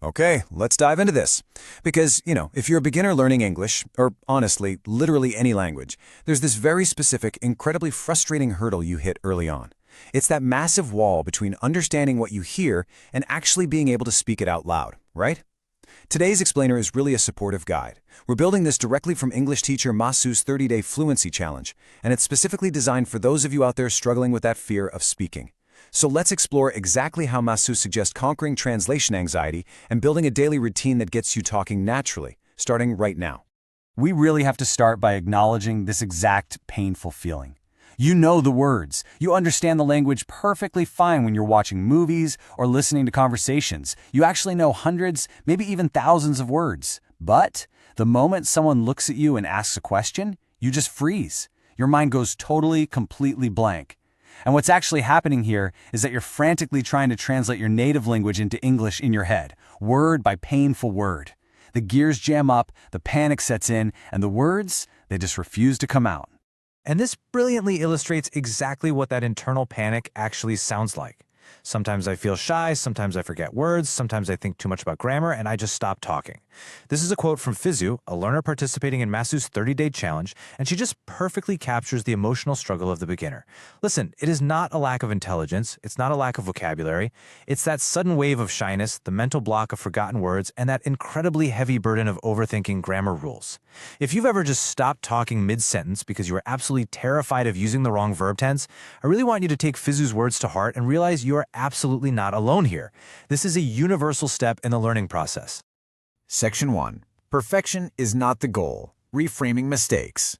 Okay, let's dive into this. Because, if you're a beginner learning English, or honestly, literally any language, there's this very specific, incredibly frustrating hurdle you hit early on. It's that massive wall between understanding what you hear and actually being able to speak it out loud, right? Today's explainer is really a supportive guide. We're building this directly from English teacher Masu's 30-day fluency challenge, and it's specifically designed for those of you out there struggling with that fear of speaking. So let's explore exactly how Masu suggests conquering translation anxiety and building a daily routine that gets you talking naturally, starting right now. We really have to start by acknowledging this exact painful feeling. You know the words. You understand the language perfectly fine when you're watching movies or listening to conversations. You actually know hundreds, maybe even thousands of words. But the moment someone looks at you and asks a question, you just freeze. Your mind goes totally, completely blank. And what's actually happening here is that you're frantically trying to translate your native language into English in your head, word by painful word. The gears jam up, the panic sets in, and the words, they just refuse to come out. And this brilliantly illustrates exactly what that internal panic actually sounds like. Sometimes I feel shy, sometimes I forget words, sometimes I think too much about grammar, and I just stop talking. This is a quote from Fizu, a learner participating in Masu's 30-day challenge, and she just perfectly captures the emotional struggle of the beginner. Listen, it is not a lack of intelligence, it's not a lack of vocabulary, it's that sudden wave of shyness, the mental block of forgotten words, and that incredibly heavy burden of overthinking grammar rules. If you've ever just stopped talking mid-sentence because you were absolutely terrified of using the wrong verb tense, I really want you to take Fizu's words to heart and realize you are absolutely not alone here. This is a universal step in the learning process. Section 1. Perfection is not the goal. Reframing mistakes.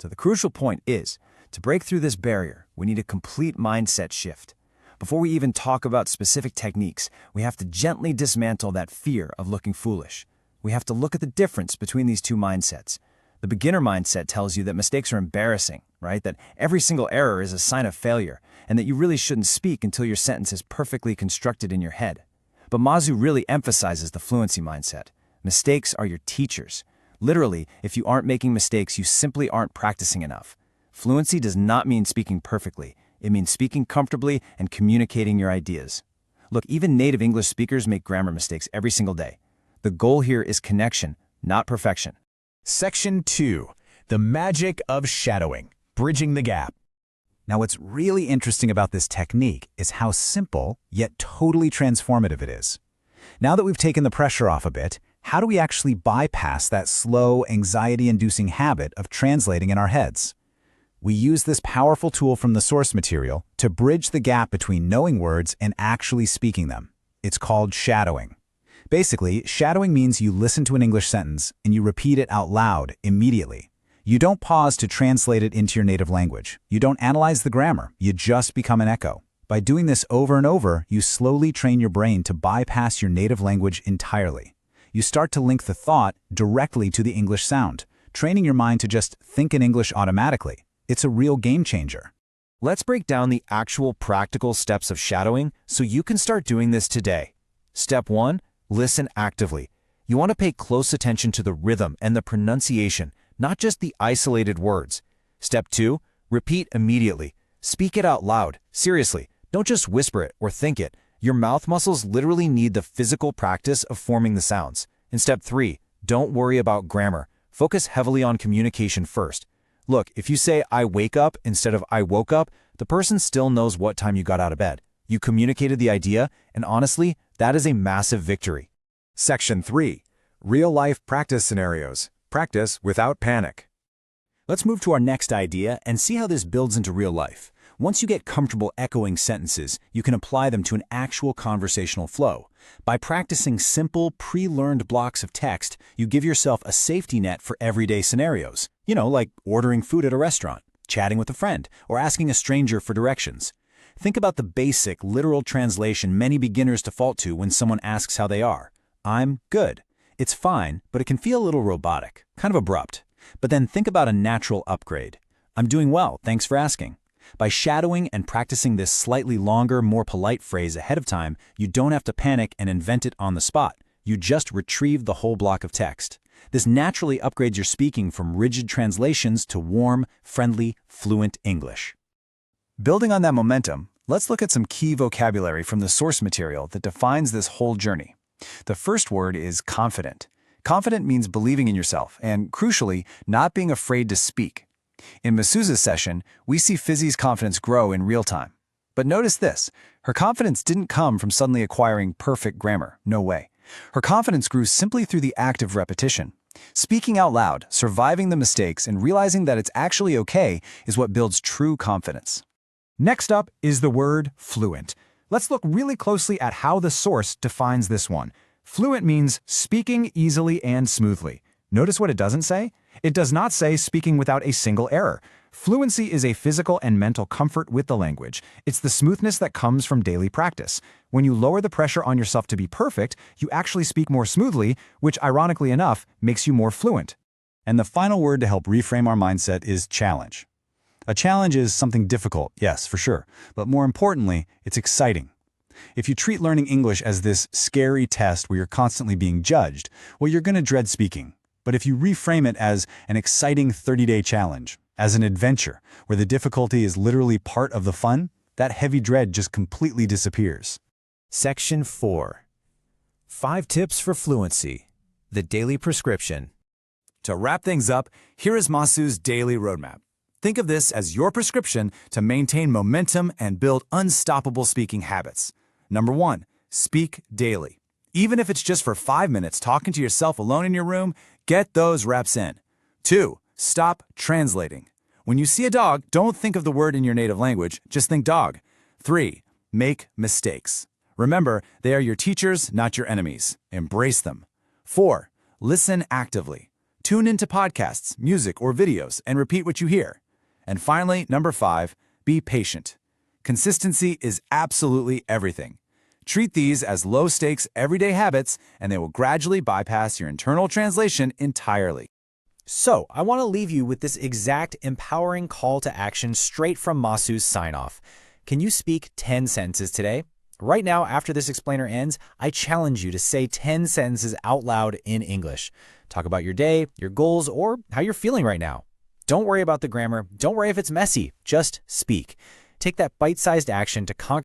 So the crucial point is, to break through this barrier, we need a complete mindset shift. Before we even talk about specific techniques, we have to gently dismantle that fear of looking foolish. We have to look at the difference between these two mindsets. The beginner mindset tells you that mistakes are embarrassing, right? That every single error is a sign of failure, and that you really shouldn't speak until your sentence is perfectly constructed in your head. But Masu really emphasizes the fluency mindset. Mistakes are your teachers. Literally, if you aren't making mistakes, you simply aren't practicing enough. Fluency does not mean speaking perfectly. It means speaking comfortably and communicating your ideas. Look, even native English speakers make grammar mistakes every single day. The goal here is connection, not perfection. Section 2. The magic of shadowing. Bridging the gap. Now, what's really interesting about this technique is how simple, yet totally transformative it is. Now that we've taken the pressure off a bit, how do we actually bypass that slow, anxiety-inducing habit of translating in our heads? We use this powerful tool from the source material to bridge the gap between knowing words and actually speaking them. It's called shadowing. Basically, shadowing means you listen to an English sentence and you repeat it out loud immediately. You don't pause to translate it into your native language. You don't analyze the grammar. You just become an echo. By doing this over and over, you slowly train your brain to bypass your native language entirely. You start to link the thought directly to the English sound, training your mind to just think in English automatically. It's a real game changer. Let's break down the actual practical steps of shadowing so you can start doing this today. Step 1. Listen actively. You want to pay close attention to the rhythm and the pronunciation, not just the isolated words. Step 2. Repeat immediately. Speak it out loud. Seriously, don't just whisper it or think it. Your mouth muscles literally need the physical practice of forming the sounds. And step 3. Don't worry about grammar. Focus heavily on communication first. Look, if you say I wake up instead of I woke up, the person still knows what time you got out of bed. You communicated the idea, and honestly, that is a massive victory. Section 3. Real-life practice scenarios. Practice without panic. Let's move to our next idea and see how this builds into real life. Once you get comfortable echoing sentences, you can apply them to an actual conversational flow. By practicing simple, pre-learned blocks of text, you give yourself a safety net for everyday scenarios. Like ordering food at a restaurant, chatting with a friend, or asking a stranger for directions. Think about the basic, literal translation many beginners default to when someone asks how they are. I'm good. It's fine, but it can feel a little robotic, kind of abrupt. But then think about a natural upgrade. I'm doing well, thanks for asking. By shadowing and practicing this slightly longer, more polite phrase ahead of time, you don't have to panic and invent it on the spot. You just retrieve the whole block of text. This naturally upgrades your speaking from rigid translations to warm, friendly, fluent English. Building on that momentum, let's look at some key vocabulary from the source material that defines this whole journey. The first word is confident. Confident means believing in yourself and, crucially, not being afraid to speak. In Masuza's session, we see Fizzy's confidence grow in real time. But notice this, her confidence didn't come from suddenly acquiring perfect grammar, no way. Her confidence grew simply through the act of repetition. Speaking out loud, surviving the mistakes, and realizing that it's actually okay is what builds true confidence. Next up is the word fluent. Let's look really closely at how the source defines this one. Fluent means speaking easily and smoothly. Notice what it doesn't say? It does not say speaking without a single error. Fluency is a physical and mental comfort with the language. It's the smoothness that comes from daily practice. When you lower the pressure on yourself to be perfect, you actually speak more smoothly, which ironically enough makes you more fluent. And the final word to help reframe our mindset is challenge. A challenge is something difficult, yes, for sure, but more importantly, it's exciting. If you treat learning English as this scary test where you're constantly being judged, well, you're going to dread speaking. But if you reframe it as an exciting 30-day challenge, as an adventure where the difficulty is literally part of the fun, that heavy dread just completely disappears. Section 4. 5 Tips for Fluency. The Daily Prescription. To wrap things up, here is Masu's daily roadmap. Think of this as your prescription to maintain momentum and build unstoppable speaking habits. Number 1, speak daily. Even if it's just for 5 minutes talking to yourself alone in your room, get those reps in. 2, stop translating. When you see a dog, don't think of the word in your native language, just think dog. 3, make mistakes. Remember, they are your teachers, not your enemies. Embrace them. 4, listen actively. Tune into podcasts, music, or videos and repeat what you hear. And finally, number 5, be patient. Consistency is absolutely everything. Treat these as low-stakes, everyday habits, and they will gradually bypass your internal translation entirely. So, I want to leave you with this exact empowering call to action straight from Masu's sign-off. Can you speak 10 sentences today? Right now, after this explainer ends, I challenge you to say 10 sentences out loud in English. Talk about your day, your goals, or how you're feeling right now. Don't worry about the grammar. Don't worry if it's messy. Just speak. Take that bite-sized action to conquer